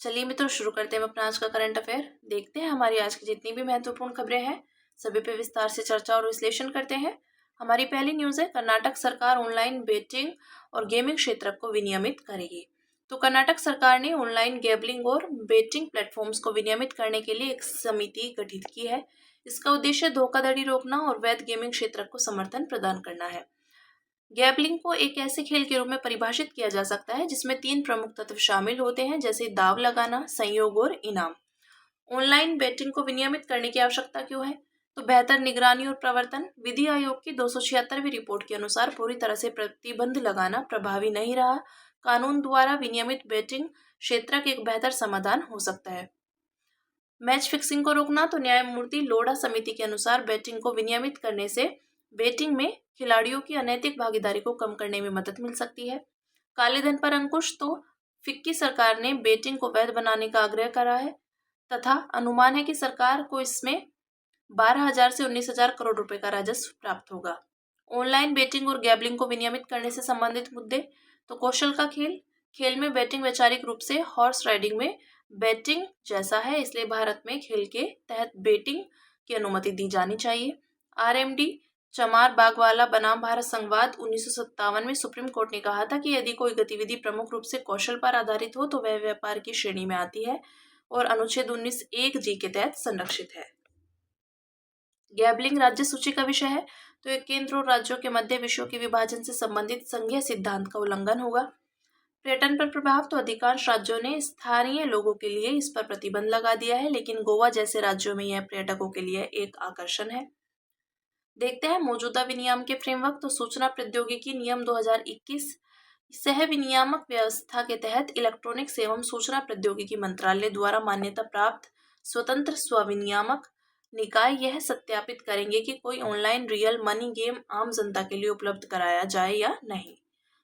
चलिए मित्रों, शुरू करते हैं अपना आज का करंट अफेयर। देखते हैं हमारी आज की जितनी भी महत्वपूर्ण खबरें हैं सभी पे विस्तार से चर्चा और विश्लेषण करते हैं। हमारी पहली न्यूज़ है, कर्नाटक सरकार ऑनलाइन बेटिंग और गेमिंग क्षेत्र को विनियमित करेगी। तो कर्नाटक सरकार ने ऑनलाइन गैम्बलिंग और बेटिंग प्लेटफॉर्म्स को विनियमित करने के लिए एक समिति गठित की है। इसका उद्देश्य धोखाधड़ी रोकना और वैध गेमिंग क्षेत्र को समर्थन प्रदान करना है। गैम्बलिंग को एक ऐसे खेल के रूप में परिभाषित किया जा सकता है जिसमें 3 प्रमुख तत्व शामिल होते हैं, जैसे दाव लगाना, संयोग और इनाम। ऑनलाइन बेटिंग को विनियमित करने की आवश्यकता क्यों है? तो बेहतर निगरानी और प्रवर्तन। विधि आयोग की 276वीं रिपोर्ट के अनुसार पूरी तरह से प्रतिबंध लगाना प्रभावी नहीं रहा। कानून द्वारा विनियमित बेटिंग क्षेत्र के एक बेहतर समाधान हो सकता है। मैच फिक्सिंग को रोकना। तो न्यायमूर्ति लोढ़ा समिति के अनुसार बेटिंग को विनियमित करने से बेटिंग में खिलाड़ियों की अनैतिक भागीदारी को कम करने में मदद मिल सकती है। काले धन पर अंकुश। तो फिक्की सरकार ने बेटिंग को वैध बनाने का आग्रह करा है तथा अनुमान है कि सरकार को इसमें 12,000 से 19,000 करोड़ रुपए का राजस्व प्राप्त होगा। ऑनलाइन बेटिंग और गैम्बलिंग को विनियमित करने से संबंधित मुद्दे। तो कौशल का खेल। खेल में बेटिंग वैचारिक रूप से हॉर्स राइडिंग में बेटिंग जैसा है, इसलिए भारत में खेल के तहत बेटिंग की अनुमति दी जानी चाहिए। आरएमडी चमार बागवाला बनाम भारत संवाद 1957 में सुप्रीम कोर्ट ने कहा था कि यदि कोई गतिविधि प्रमुख रूप से कौशल पर आधारित हो तो वह व्यापार की श्रेणी में आती है और अनुच्छेद 19(1)(g) के तहत संरक्षित है। गैम्बलिंग राज्य सूची का विषय है, तो एक केंद्र और राज्यों के मध्य विषयों के विभाजन से संबंधित संघीय सिद्धांत का उल्लंघन होगा। पर्यटन पर प्रभाव। तो अधिकांश राज्यों ने स्थानीय लोगों के लिए इस पर प्रतिबंध लगा दिया है, लेकिन गोवा जैसे राज्यों में यह पर्यटकों के लिए एक आकर्षण है। देखते हैं मौजूदा विनियम के फ्रेमवर्क। तो सूचना प्रौद्योगिकी नियम 2021 सह विनियामक व्यवस्था के तहत इलेक्ट्रॉनिक्स एवं सूचना प्रौद्योगिकी मंत्रालय द्वारा मान्यता प्राप्त स्वतंत्र स्वविनियामक निकाय यह सत्यापित करेंगे कि कोई ऑनलाइन रियल मनी गेम आम जनता के लिए उपलब्ध कराया जाए या नहीं।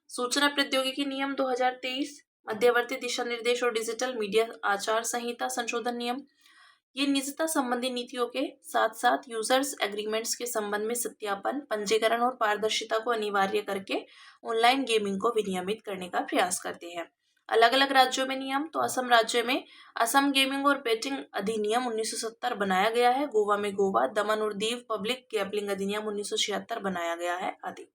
सूचना प्रौद्योगिकी नियम 2023 मध्यवर्ती दिशा निर्देश और डिजिटल मीडिया आचार संहिता संशोधन नियम, ये निजता संबंधी नीतियों के साथ साथ यूजर्स एग्रीमेंट्स के संबंध में सत्यापन, पंजीकरण और पारदर्शिता को अनिवार्य करके ऑनलाइन गेमिंग को विनियमित करने का प्रयास करते हैं। अलग अलग राज्यों में नियम। तो असम राज्य में असम गेमिंग और बेटिंग अधिनियम 1970 बनाया गया है। गोवा में गोवा, दमन और दीव पब्लिक गैम्बलिंग अधिनियम 1976 बनाया गया है आदि।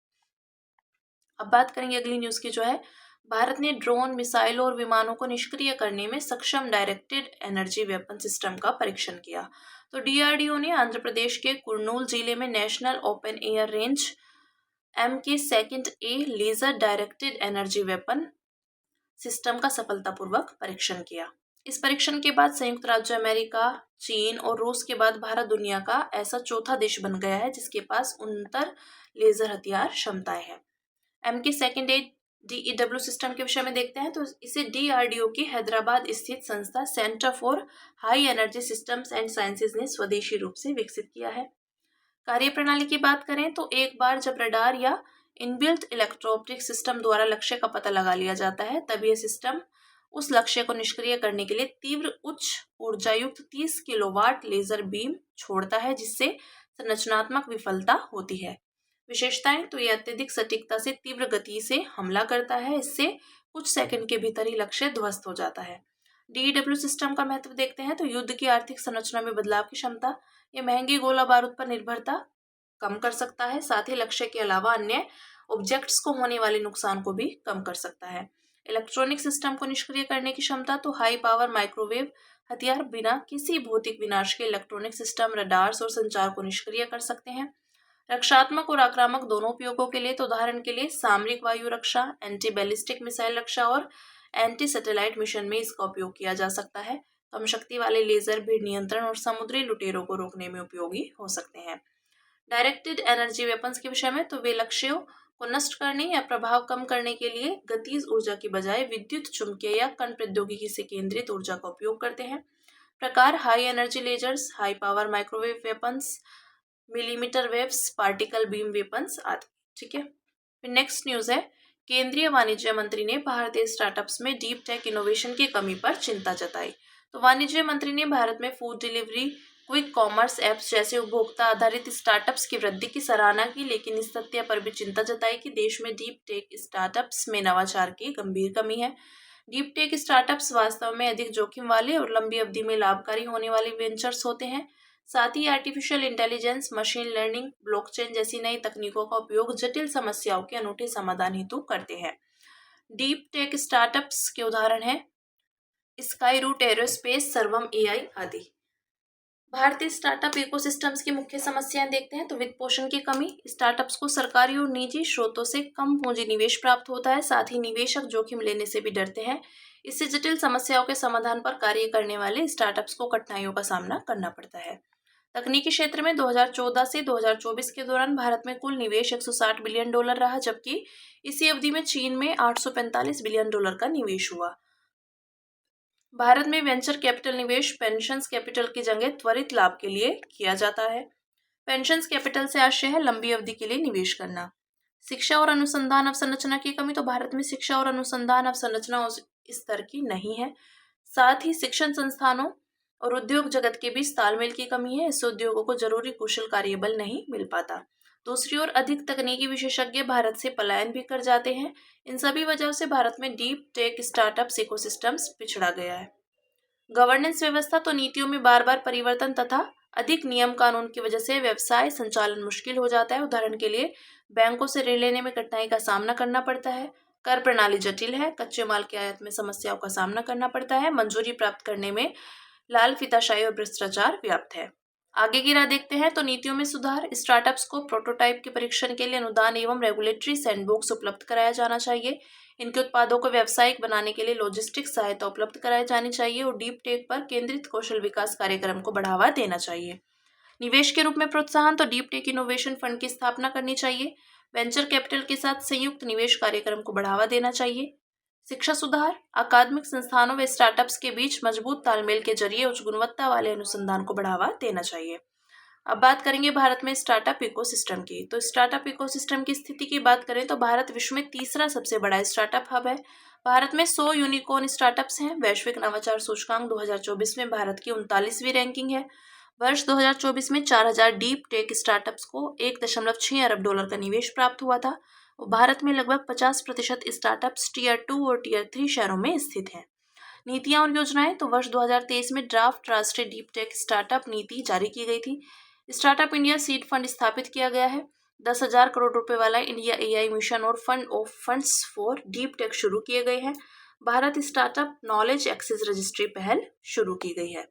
अब बात करेंगे अगली न्यूज की, जो है भारत ने ड्रोन, मिसाइलों और विमानों को निष्क्रिय करने में सक्षम डायरेक्टेड एनर्जी वेपन सिस्टम का परीक्षण किया। तो डीआरडीओ ने आंध्र प्रदेश के कुर्नूल जिले में national open air range MK2A laser directed energy weapon system का सफलतापूर्वक परीक्षण किया। इस परीक्षण के बाद संयुक्त राज्य अमेरिका, चीन और रूस के बाद भारत दुनिया का ऐसा चौथा देश बन गया है जिसके पास 69 लेजर हथियार क्षमताएं हैं। MK2A DEW सिस्टम के विषय में देखते हैं। तो इसे डीआरडीओ की हैदराबाद स्थित संस्था centre for high energy systems and sciences ने स्वदेशी रूप से विकसित किया है। कार्यप्रणाली की बात करें तो एक बार जब रडार या इनबिल्ट इलेक्ट्रो-ऑप्टिक सिस्टम द्वारा लक्ष्य का पता लगा लिया जाता है, तब यह सिस्टम उस लक्ष्य को निष्क्रिय करने के लिए तीव्र उच्च ऊर्जायुक्त 30 किलोवाट लेजर बीम छोड़ता है, जिससे संरचनात्मक विफलता होती है। विशेषताएं। तो यह अत्यधिक सटीकता से तीव्र गति से हमला करता है, इससे कुछ सेकंड के भीतर ही लक्ष्य ध्वस्त हो जाता है। डीडब्ल्यू सिस्टम का महत्व देखते हैं। तो युद्ध की आर्थिक संरचना में बदलाव की क्षमता। यह महंगी गोला बारूद पर निर्भरता कम कर सकता है, साथ ही लक्ष्य के अलावा अन्य ऑब्जेक्ट्स को होने वाले नुकसान को भी कम कर सकता है। इलेक्ट्रॉनिक सिस्टम को निष्क्रिय करने की क्षमता। तो हाई पावर माइक्रोवेव हथियार बिना किसी भौतिक विनाश के इलेक्ट्रॉनिक सिस्टम, रडार्स और संचार को निष्क्रिय कर सकते हैं। रक्षात्मक और आक्रामक दोनों उपयोगों के लिए। तो उदाहरण के लिए सामरिक वायु रक्षा, एंटी बैलिस्टिक मिसाइल रक्षा और एंटी सैटेलाइट मिशन में इसका उपयोग किया जा सकता है। कम शक्ति वाले लेजर भीड़ नियंत्रण और समुद्री लुटेरों को रोकने में उपयोगी हो सकते हैं। डायरेक्टेड एनर्जी वेपन्स के विषय में। तो वे लक्ष्यों को नष्ट करने या प्रभाव कम करने के लिए गतिज ऊर्जा की बजाय विद्युत, चुंबकीय या कण प्रौद्योगिकी से केंद्रित ऊर्जा का उपयोग करते हैं। प्रकार high energy lasers, high power microwave weapons, millimetre waves, particle beam weapons आदि। ठीक है। फिर नेक्स्ट न्यूज है, केंद्रीय वाणिज्य मंत्री ने भारतीय स्टार्टअप्स में डीप टेक इनोवेशन की कमी पर चिंता जताई। तो वाणिज्य मंत्री ने भारत में food delivery, quick commerce apps जैसे उपभोक्ता आधारित स्टार्टअप्स की वृद्धि की सराहना की, लेकिन इस तथ्य पर भी चिंता जताई कि देश में डीप टेक स्टार्टअप्स में नवाचार की गंभीर कमी है। डीप टेक स्टार्टअप्स वास्तव में अधिक जोखिम वाले और लंबी अवधि में लाभकारी होने वाले वेंचर्स होते हैं। साथ ही artificial intelligence, machine learning, blockchain जैसी नई तकनीकों का उपयोग जटिल समस्याओं के अनूठे समाधान हेतु करते हैं। डीप टेक स्टार्टअप्स के उदाहरण हैं स्काई रूट एरोस्पेस, सर्वम एआई आदि। भारतीय स्टार्टअप इकोसिस्टम्स की मुख्य समस्याएं देखते हैं तो वित्त पोषण की कमी। स्टार्टअप्स को सरकारी और निजी स्रोतों से कम पूंजी निवेश प्राप्त होता है। साथ ही निवेशक जोखिम लेने से भी डरते हैं। इससे जटिल समस्याओं के समाधान पर कार्य करने वाले स्टार्टअप्स को कठिनाइयों का सामना करना पड़ता है। तकनीकी क्षेत्र में 2014 से 2024 के दौरान भारत में कुल निवेश $160 बिलियन रहा, जबकि इसी अवधि में चीन में $845 बिलियन का निवेश हुआ। भारत में वेंचर कैपिटल निवेश पेंशन्स कैपिटल की जगह त्वरित लाभ के लिए किया जाता है। पेंशन्स कैपिटल से आशय है लंबी अवधि के लिए निवेश करना। शिक्षा और अनुसंधान अवसंरचना की कमी, तो भारत में शिक्षा और अनुसंधान अवसंरचना उस स्तर की नहीं है। साथ ही शिक्षण संस्थानों और उद्योग जगत के बीच तालमेल की कमी है। इससे उद्योगों को जरूरी कुशल कार्यबल नहीं मिल पाता। दूसरी ओर अधिक तकनीकी विशेषज्ञ भारत से पलायन भी कर जाते हैं। इन सभी वजहों से भारत में डीप टेक स्टार्टअप्स इकोसिस्टम्स पिछड़ा गया है। गवर्नेंस व्यवस्था, तो नीतियों में बार बार परिवर्तन तथा अधिक नियम कानून की वजह से व्यवसाय संचालन मुश्किल हो जाता है। उदाहरण के लिए बैंकों से ऋण लेने में कठिनाई का सामना करना पड़ता है। कर प्रणाली जटिल है। कच्चे माल के आयात में समस्याओं का सामना करना पड़ता है। मंजूरी प्राप्त करने में लाल फीताशाही और भ्रष्टाचार व्याप्त है। आगे की राह देखते हैं तो नीतियों में सुधार। स्टार्टअप्स को प्रोटोटाइप के परीक्षण के लिए अनुदान एवं रेगुलेटरी सैंडबॉक्स उपलब्ध कराया जाना चाहिए। इनके उत्पादों को व्यावसायिक बनाने के लिए लॉजिस्टिक सहायता उपलब्ध कराई जानी चाहिए और डीप टेक पर केंद्रित कौशल विकास कार्यक्रम को बढ़ावा देना चाहिए। निवेश के रूप में प्रोत्साहन, तो डीप टेक इनोवेशन फंड की स्थापना करनी चाहिए। वेंचर कैपिटल के साथ संयुक्त निवेश कार्यक्रम को बढ़ावा देना चाहिए। शिक्षा सुधार, अकादमिक संस्थानों व स्टार्टअप्स के बीच मजबूत तालमेल के जरिए उच्च गुणवत्ता वाले अनुसंधान को बढ़ावा देना चाहिए। अब बात करेंगे भारत में स्टार्टअप इकोसिस्टम की। तो स्टार्टअप इकोसिस्टम की स्थिति की बात करें तो भारत विश्व में तीसरा सबसे बड़ा स्टार्टअप हब है। भारत में 100 यूनिकॉर्न स्टार्टअप्स हैं। वैश्विक नवाचार सूचकांक 2024 में भारत की 39वीं रैंकिंग है। वर्ष 2024 में 4000 डीप टेक स्टार्टअप्स को $1.6 अरब का निवेश प्राप्त हुआ था। भारत में लगभग 50% स्टार्टअप्स टीयर 2 और टीयर 3 शहरों में स्थित हैं। नीतियां और योजनाएं, तो वर्ष 2023 में ड्राफ्ट राष्ट्रीय डीप टेक स्टार्टअप नीति जारी की गई थी। स्टार्टअप इंडिया सीड फंड स्थापित किया गया है। 10,000 करोड़ रुपए वाला इंडिया एआई मिशन और fund of funds for deep tech शुरू किए गए हैं। Bharat startup knowledge access registry पहल शुरू की गई है।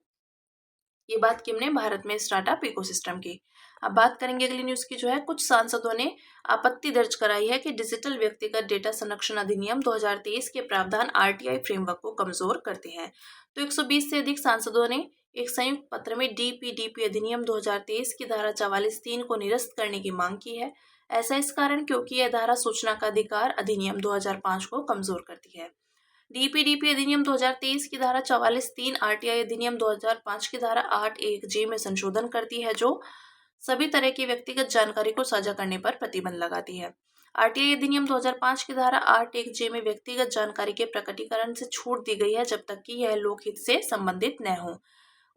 ये बात की हमने भारत में स्टार्टअप इकोसिस्टम की। अब बात करेंगे अगली न्यूज की, जो है कुछ सांसदों ने आपत्ति दर्ज कराई है कि डिजिटल व्यक्तिगत डेटा संरक्षण अधिनियम 2023 के प्रावधान आरटीआई फ्रेमवर्क को कमजोर करते हैं। तो 120 से अधिक सांसदों ने एक संयुक्त पत्र में डीपीडीपी अधिनियम 2023 की धारा 44(3) को निरस्त करने की मांग की है। ऐसा इस कारण क्योंकि यह धारा सूचना का अधिकार अधिनियम 2005 को कमजोर करती है। डीपीडीपी अधिनियम 2023 की धारा 44(3) आरटीआई अधिनियम 2005 की धारा 8(1)(j) में संशोधन करती है, जो सभी तरह की व्यक्तिगत जानकारी को साझा करने पर प्रतिबंध लगाती है। आरटीआई अधिनियम 2005 की धारा 8(1)(j) में व्यक्तिगत जानकारी के प्रकटीकरण से छूट दी गई है जब तक कि यह लोकहित से संबंधित न हो।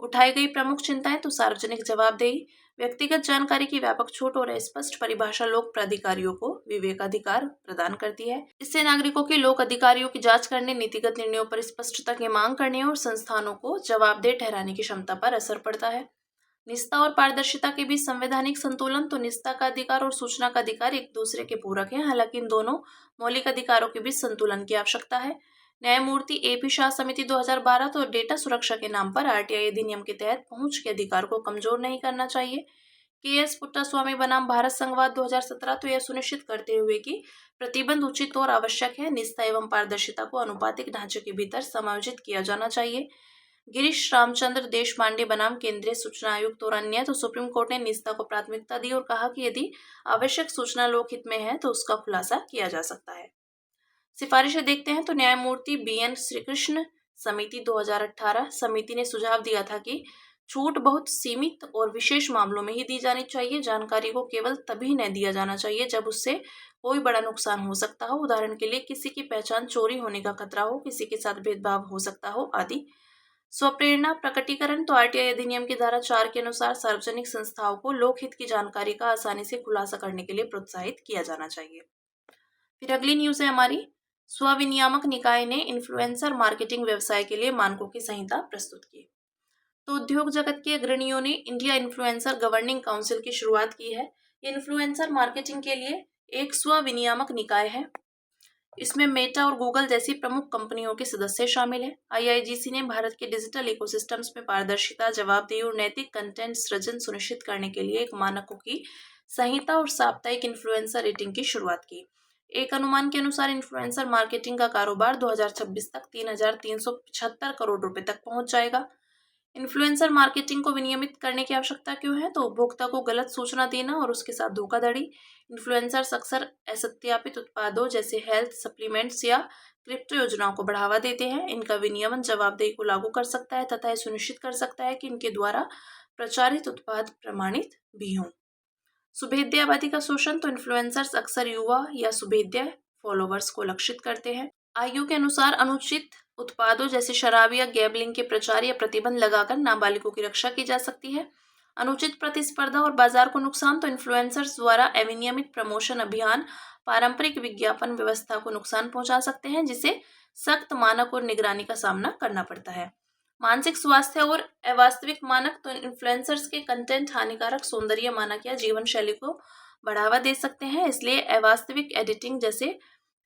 उठाई गई प्रमुख चिंताएं, तो सार्वजनिक जवाबदेही, व्यक्तिगत जानकारी की व्यापक छूट और स्पष्ट परिभाषा लोक प्राधिकारियों को विवेकाधिकार प्रदान करती है। इससे नागरिकों की लोक अधिकारियों की जांच करने, नीतिगत निर्णयों पर स्पष्टता की मांग करने और संस्थानों को जवाबदेह ठहराने की क्षमता पर असर पड़ता है। निजता और पारदर्शिता के बीच संवैधानिक संतुलन, तो निजता का अधिकार और सूचना का अधिकार एक दूसरे के पूरक हैं। हालांकि इन दोनों मौलिक अधिकारों के बीच संतुलन की आवश्यकता है। न्यायमूर्ति एपी शाह समिति 2012, तो डेटा सुरक्षा के नाम पर आरटीआई अधिनियम के तहत पहुंच के अधिकार को कमजोर नहीं करना चाहिए। के.एस. पुट्टास्वामी बनाम भारत संघवाद 2017, तो यह सुनिश्चित करते हुए कि प्रतिबंध उचित और आवश्यक है, निजता एवं पारदर्शिता को अनुपातिक ढांचे के भीतर समायोजित किया जाना चाहिए। गिरीश रामचंद्र देशपांडे बनाम केंद्रीय सूचना आयुक्त और अन्य, तो सुप्रीम कोर्ट ने निजता को प्राथमिकता दी और कहा कि यदि आवश्यक सूचना लोकहित में है तो उसका खुलासा किया जा सकता है। सिफारिशें देखते हैं तो न्यायमूर्ति बी.एन. श्रीकृष्ण समिति 2018 समिति ने सुझाव दिया था कि छूट बहुत सीमित और विशेष मामलों में ही दी जानी चाहिए। जानकारी को केवल तभी न दिया जाना चाहिए जब उससे कोई बड़ा नुकसान हो सकता हो। उदाहरण के लिए किसी की पहचान चोरी होने का खतरा हो, किसी के साथ भेदभाव हो सकता हो आदि। स्वप्रेरणा प्रकटीकरण, तो आरटीआई अधिनियम की धारा 4 के अनुसार सार्वजनिक संस्थाओं को लोकहित की जानकारी का आसानी से खुलासा करने के लिए प्रोत्साहित किया जाना चाहिए। फिर अगली न्यूज है हमारी, स्वविनियामक निकाय ने इन्फ्लुएंसर मार्केटिंग व्यवसाय के लिए मानकों की संहिता प्रस्तुत की। तो उद्योग जगत के अग्रणियों ने इंडिया इन्फ्लुएंसर गवर्निंग काउंसिल की शुरुआत की है। ये इन्फ्लुएंसर मार्केटिंग के लिए एक स्वविनियामक निकाय है। इसमें मेटा और गूगल जैसी प्रमुख कंपनियों के सदस्य शामिल हैं। आईआईजीसी ने भारत के डिजिटल इकोसिस्टम्स में पारदर्शिता, जवाबदेही और नैतिक कंटेंट सृजन सुनिश्चित करने के लिए एक मानकों की संहिता और साप्ताहिक इन्फ्लुएंसर रेटिंग की शुरुआत की। एक अनुमान के अनुसार इन्फ्लुएंसर मार्केटिंग का कारोबार 2026 तक 3,375 करोड़ रुपए तक पहुंच जाएगा। इन्फ्लुएंसर मार्केटिंग को विनियमित करने की आवश्यकता क्यों है? तो उपभोक्ता को गलत सूचना देना और उसके साथ धोखाधड़ी। इन्फ्लुएंसर्स अक्सर असत्यापित उत्पादों जैसे हेल्थ सप्लीमेंट्स या क्रिप्टो योजनाओं को बढ़ावा देते हैं। इनका विनियमन जवाबदेही को लागू कर सकता है तथा यह सुनिश्चित कर सकता है कि इनके द्वारा प्रचारित उत्पाद प्रमाणित भी हों। सुभेद्य आबादी का शोषण। तो इन्फ्लुएंसर्स अक्सर युवा या सुभेद्य फॉलोवर्स को लक्षित करते हैं। आयु के अनुसार अनुचित उत्पादों जैसे शराब या गैम्बलिंग के प्रचार या प्रतिबंध लगाकर नाबालिगों की रक्षा की जा सकती है। अनुचित प्रतिस्पर्धा और बाजार को नुकसान। तो इन्फ्लुएंसर्स द्वारा अविनियमित प्रमोशन अभियान पारंपरिक विज्ञापन व्यवस्था को नुकसान पहुंचा सकते हैं, जिसे सख्त मानक और निगरानी का सामना करना पड़ता है। मानसिक स्वास्थ्य और अवास्तविक मानक। तो इन्फ्लुएंसर्स के कंटेंट हानिकारक सौंदर्य मानक या जीवन शैली को बढ़ावा दे सकते हैं, इसलिए अवास्तविक एडिटिंग जैसे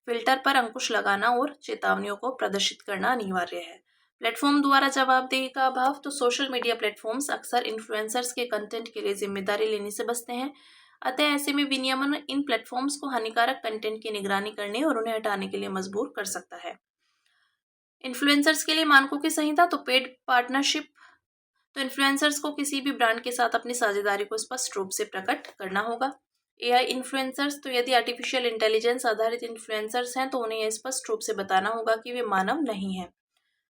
फिल्टर पर अंकुश लगाना और चेतावनियों को प्रदर्शित करना अनिवार्य है। प्लेटफॉर्म द्वारा जवाबदेही का अभाव। तो सोशल मीडिया प्लेटफॉर्म्स अक्सर इन्फ्लुएंसर्स के कंटेंट के लिए जिम्मेदारी लेने से बचते हैं, अतः ऐसे में विनियमन इन प्लेटफॉर्म्स को हानिकारक कंटेंट की निगरानी करने और उन्हें हटाने के लिए मजबूर कर सकता है। इन्फ्लुएंसर्स के लिए मानकों की संहिता। तो पेड पार्टनरशिप। तो इन्फ्लुएंसर्स को किसी भी ब्रांड के साथ अपनी साझेदारी को स्पष्ट रूप से प्रकट करना होगा। AI influencers. तो यदि आर्टिफिशियल इंटेलिजेंस आधारित इन्फ्लुएंसर्स हैं तो उन्हें यह स्पष्ट रूप से बताना होगा कि वे मानव नहीं हैं।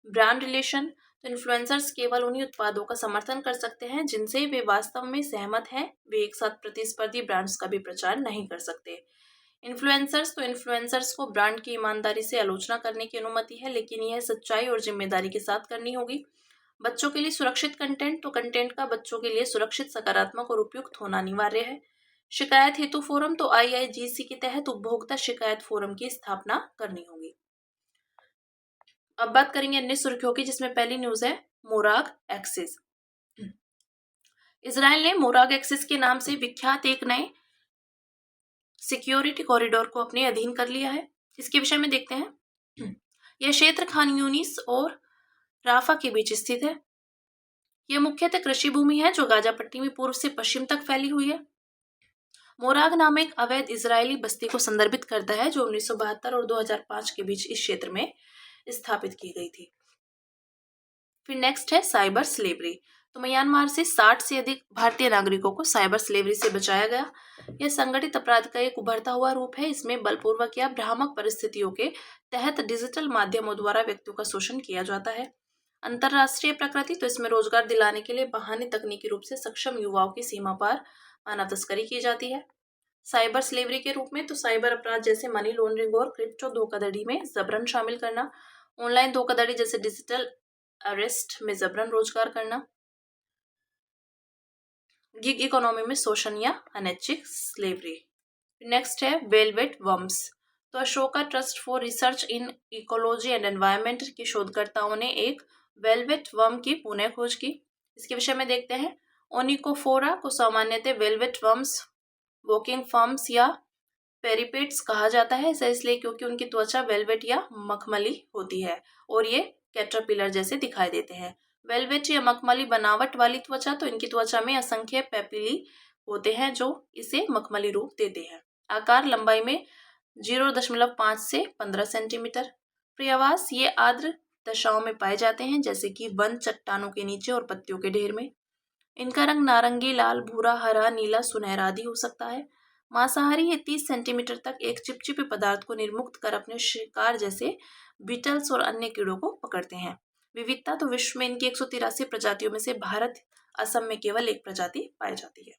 Brand relation. तो इन्फ्लुएंसर्स केवल उन्हीं उत्पादों का समर्थन कर सकते हैं जिनसे वे वास्तव में सहमत हैं। वे एक साथ प्रतिस्पर्धी ब्रांड्स का भी प्रचार नहीं कर सकते। इन्फ्लुएंसर्स। तो इन्फ्लुएंसर्स को ब्रांड की ईमानदारी से आलोचना करने की अनुमति है, लेकिन यह सच्चाई और जिम्मेदारी के साथ करनी होगी। बच्चों के लिए सुरक्षित कंटेंट। तो कंटेंट का बच्चों के लिए सुरक्षित, सकारात्मक और उपयुक्त होना अनिवार्य है। शिकायत हेतु फोरम। तो आईआईजीसी के तहत उपभोक्ता शिकायत फोरम की स्थापना करनी होगी। अब बात करेंगे अन्य सुर्खियों की, जिसमें पहली न्यूज है मोराग एक्सिस। इजराइल ने मोराग एक्सिस के नाम से विख्यात एक नए सिक्योरिटी कॉरिडोर को अपने अधीन कर लिया है। इसके विषय में देखते हैं। यह क्षेत्र खान यूनिस और राफा के बीच स्थित है। यह मुख्यतः कृषि भूमि है जो गाजा पट्टी में पूर्व से पश्चिम तक फैली हुई है। मोराग नाम एक अवैध इजरायली बस्ती को संदर्भित करता है जो 1972 और 2005 के बीच इस क्षेत्र में स्थापित की गई थी। फिर नेक्स्ट है साइबर स्लेवरी। तो म्यांमार से 60 से अधिक भारतीय नागरिकों को साइबर स्लेवरी से बचाया गया। यह संगठित अपराध का एक उभरता हुआ रूप है। इसमें बलपूर्वक या भ्रामक परिस्थितियों के तहत डिजिटल माध्यमों द्वारा व्यक्तियों का शोषण किया जाता है। अंतरराष्ट्रीय प्रकृति। तो इसमें रोजगार दिलाने के लिए बहाने तकनीकी रूप से सक्षम युवाओं की सीमा पार मानव तस्करी की जाती है। साइबर स्लेवरी के रूप में तो साइबर अपराध जैसे मनी लॉन्ड्रिंग और क्रिप्टो धोखाधड़ी में जबरन शामिल करना, ऑनलाइन धोखाधड़ी जैसे डिजिटल अरेस्ट में जबरन रोजगार करना, गिग इकोनॉमी में शोषण या अनैच्छिक स्लेवरी। नेक्स्ट है वेलवेट वर्म्स। तो Ashoka trust for research in ecology and environment के शोधकर्ताओं ने एक वेलवेट वर्म की पुनः खोज की। इसके विषय में देखते हैं। ओनिकोफोरा को सामान्यतः वेलवेट वर्म्स, वॉकिंग फॉर्म्स या पेरिपेट्स कहा जाता है। ऐसा इसलिए क्योंकि उनकी त्वचा वेलवेट या मखमली होती है और ये कैटरपिलर जैसे दिखाई देते हैं। वेलवेट या मखमली बनावट वाली त्वचा। तो इनकी त्वचा में असंख्य पेपिली होते हैं जो इसे मखमली रूप देते हैं। आकार लंबाई में 0.5 से 15 सेंटीमीटर। प्रयावास ये आर्द्र दशाओं में पाए जाते हैं जैसे कि वन चट्टानों के नीचे और पत्तियों के ढेर में। इनका रंग नारंगी, लाल, भूरा, हरा, नीला, सुनहरा आदि हो सकता है। मांसाहारी ये 30 सेंटीमीटर तक एक चिपचिपे पदार्थ को निर्मुक्त कर अपने शिकार जैसे बीटल्स और अन्य कीड़ों को पकड़ते हैं। विविधता। तो विश्व में इनकी 183 प्रजातियों में से भारत असम में केवल एक प्रजाति पाई जाती है।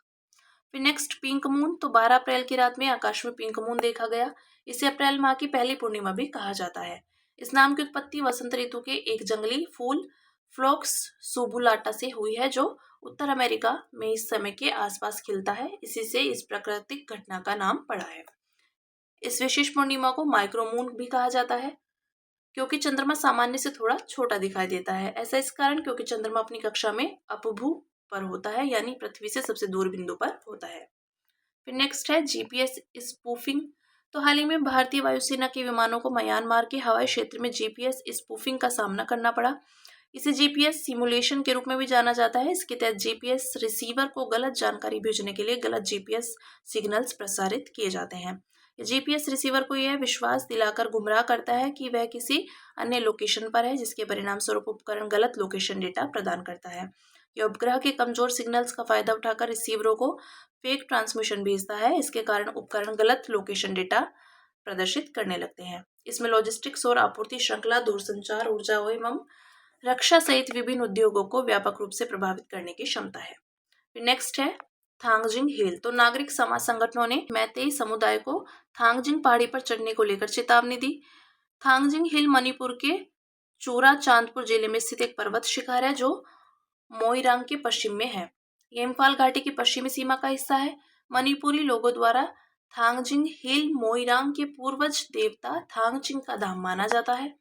फिर नेक्स्ट पिंक मून। तो 12 अप्रैल की रात में आकाश में पिंक मून देखा गया। इसे अप्रैल माह की पहली पूर्णिमा भी कहा जाता है। इस नाम की उत्पत्ति वसंत ऋतु के एक जंगली फूल फ्लॉक्स सुबुलाटा से हुई है जो उत्तर अमेरिका में इस समय के आसपास खिलता है। इसी से इस प्राकृतिक घटना का नाम पड़ा है। इस विशेष पूर्णिमा को माइक्रोमून भी कहा जाता है क्योंकि चंद्रमा सामान्य से थोड़ा छोटा दिखाई देता है। ऐसा इस कारण क्योंकि चंद्रमा अपनी कक्षा में अपभू पर होता है, यानी पृथ्वी से सबसे दूर बिंदु पर होता है। फिर नेक्स्ट है जीपीएस स्पूफिंग। तो हाल ही में भारतीय वायुसेना के विमानों को म्यांमार के हवाई क्षेत्र में जीपीएस स्पूफिंग का सामना करना पड़ा। इसे जीपीएस सिमुलेशन के रूप में भी जाना जाता है। इसके तहत जीपीएस रिसीवर को गलत जानकारी भेजने के लिए गलत जीपीएस सिग्नल्स प्रसारित किए जाते हैं। जीपीएस रिसीवर को यह विश्वास दिलाकर गुमराह करता है कि वह किसी अन्य लोकेशन पर है, जिसके परिणाम स्वरूप उपकरण गलत लोकेशन डेटा प्रदान करता है। यह उपग्रह के कमजोर सिग्नल्स का फायदा उठाकर रिसीवरों को फेक ट्रांसमिशन भेजता है। इसके कारण उपकरण गलत लोकेशन डेटा प्रदर्शित करने लगते हैं। इसमें लॉजिस्टिक्स और आपूर्ति श्रृंखला, दूरसंचार, ऊर्जा एवं रक्षा सहित विभिन्न उद्योगों को व्यापक रूप से प्रभावित करने की क्षमता है। नेक्स्ट है थांगजिंग हिल। तो नागरिक समाज संगठनों ने मैतेई समुदाय को थांगजिंग पहाड़ी पर चढ़ने को लेकर चेतावनी दी। थांगजिंग हिल मणिपुर के चूरा चांदपुर जिले में स्थित एक पर्वत शिखर है जो मोइरांग के पश्चिम में है। यह इम्फाल घाटी की पश्चिमी सीमा का हिस्सा है। मणिपुरी लोगों द्वारा थांगजिंग हिल मोइरांग के पूर्वज देवता थांगजिंग का धाम माना जाता है।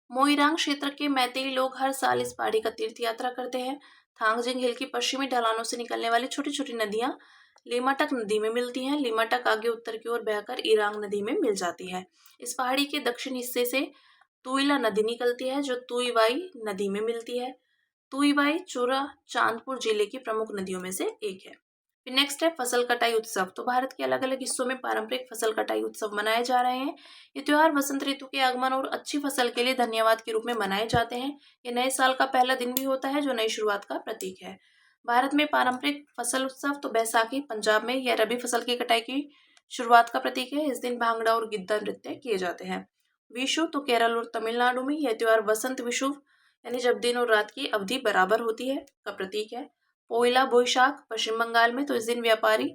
मोइरांग क्षेत्र के मैतेई लोग हर साल इस पहाड़ी का तीर्थ यात्रा करते हैं। थांगजिंग हिल की पश्चिमी ढलानों से निकलने वाली छोटी छोटी नदियां लिमाटक नदी में मिलती हैं। लिमाटक आगे उत्तर की ओर बहकर इरांग नदी में मिल जाती है। इस पहाड़ी के दक्षिण हिस्से से तुइला नदी निकलती है जो तुईवाई नदी में मिलती है। तुईवाई चूरा चांदपुर जिले की प्रमुख नदियों में से एक है। फिर नेक्स्ट है फसल कटाई उत्सव। तो भारत के अलग अलग हिस्सों में पारंपरिक फसल कटाई उत्सव मनाए जा रहे हैं। ये त्योहार वसंत ऋतु के आगमन और अच्छी फसल के लिए धन्यवाद के रूप में मनाए जाते हैं। ये नए साल का पहला दिन भी होता है जो नई शुरुआत का प्रतीक है। भारत में पारंपरिक फसल उत्सव तो बैसाखी, पंजाब में यह रबी फसल की कटाई की शुरुआत का प्रतीक है। इस दिन भांगड़ा और गिद्दा नृत्य किए जाते हैं। विशु तो केरल और तमिलनाडु में यह त्योहार वसंत विषुव यानी जब दिन और रात की अवधि बराबर होती है का प्रतीक है। पोइला बोईशाख पश्चिम बंगाल में, तो इस दिन व्यापारी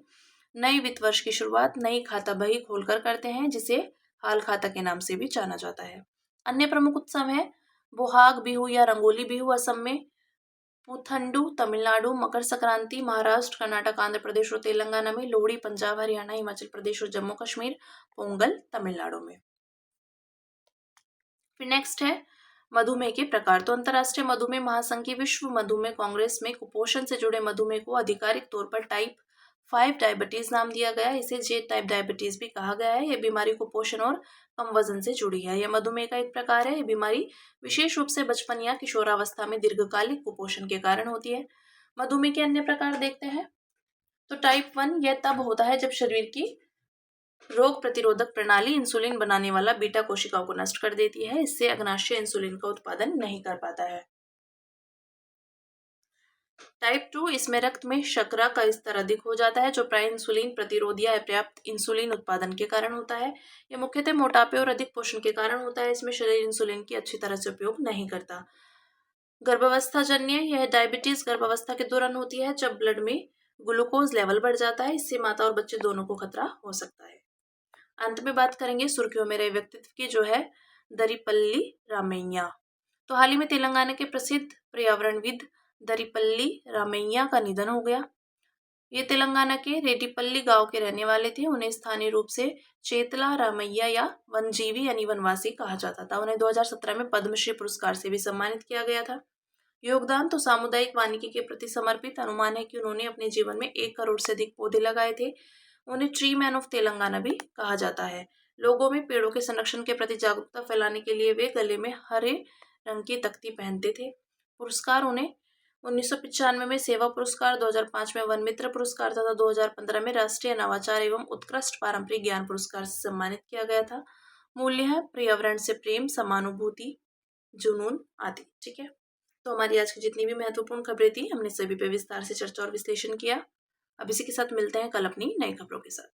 नए वित्त वर्ष की शुरुआत नई खाता बही खोलकर करते हैं, जिसे हाल खाता के नाम से भी जाना जाता है। अन्य प्रमुख उत्सव है बोहाग बिहू या रंगोली बिहू असम में, पुथंडू तमिलनाडु, मकर संक्रांति महाराष्ट्र, कर्नाटक, आंध्र प्रदेश और तेलंगाना में, लोहड़ी पंजाब, हरियाणा, हिमाचल प्रदेश और जम्मू कश्मीर, पोंगल तमिलनाडु में। फिर नेक्स्ट है मधुमेह के प्रकार। तो अंतर्राष्ट्रीय मधुमेह महासंघ की विश्व मधुमेह कांग्रेस में कुपोषण से जुड़े मधुमेह को आधिकारिक तौर पर टाइप 5 डायबिटीज नाम दिया गया है। इसे जे टाइप डायबिटीज भी कहा गया है। यह बीमारी कुपोषण और कम वजन से जुड़ी है। यह मधुमेह का एक प्रकार है। यह बीमारी विशेष रूप से बचपन या किशोरावस्था में दीर्घकालिक कुपोषण के कारण होती है। मधुमेह के अन्य प्रकार देखते हैं। तो टाइप 1 यह तब होता है जब शरीर की रोग प्रतिरोधक प्रणाली इंसुलिन बनाने वाला बीटा कोशिकाओं को नष्ट कर देती है। इससे अग्नाशय इंसुलिन का उत्पादन नहीं कर पाता है। टाइप 2 इसमें रक्त में शर्करा का स्तर अधिक हो जाता है जो प्राय इंसुलिन प्रतिरोध या अपर्याप्त इंसुलिन उत्पादन के कारण होता है। यह मुख्यतः मोटापे और अधिक पोषण के कारण होता है। इसमें शरीर इंसुलिन की अच्छी तरह से उपयोग नहीं करता। गर्भावस्था जन्य यह डायबिटीज गर्भावस्था के दौरान होती है जब ब्लड में ग्लूकोज लेवल बढ़ जाता है। इससे माता और बच्चे दोनों को खतरा हो सकता है। अंत में बात करेंगे सुर्खियों में रहे व्यक्तित्व की, जो है दरिपल्ली रामैया। तो हाल ही में तेलंगाना के प्रसिद्ध पर्यावरणविद दरिपल्ली रामैया का निधन हो गया। ये तेलंगाना के रेड्डीपल्ली गांव के रहने वाले थे। उन्हें स्थानीय रूप से चेतला रामैया या वनजीवी यानी वनवासी कहा जाता था। उन्हें 2017 में पद्मश्री पुरस्कार से भी सम्मानित किया गया था। योगदान तो सामुदायिक वानिकी के प्रति समर्पित। अनुमान है कि उन्होंने अपने जीवन में 1 करोड़ से अधिक पौधे लगाए थे। उन्हें ट्री मैन ऑफ तेलंगाना भी कहा जाता है। लोगों में पेड़ों के संरक्षण के प्रति जागरूकता फैलाने के लिए वे गले में हरे रंग की तख्ती पहनते थे। पुरस्कार उन्हें 1995 में सेवा पुरस्कार, 2005 में वन मित्र पुरस्कार तथा 2015 में राष्ट्रीय नवाचार एवं उत्कृष्ट पारंपरिक ज्ञान पुरस्कार से सम्मानित किया गया था। मूल्य है पर्यावरण से प्रेम, समानुभूति, जुनून आदि। ठीक है, तो हमारी आज की जितनी भी महत्वपूर्ण खबरें थी हमने सभी पे विस्तार से चर्चा और विश्लेषण किया। अब इसी के साथ मिलते हैं कल अपनी नई खबरों के साथ।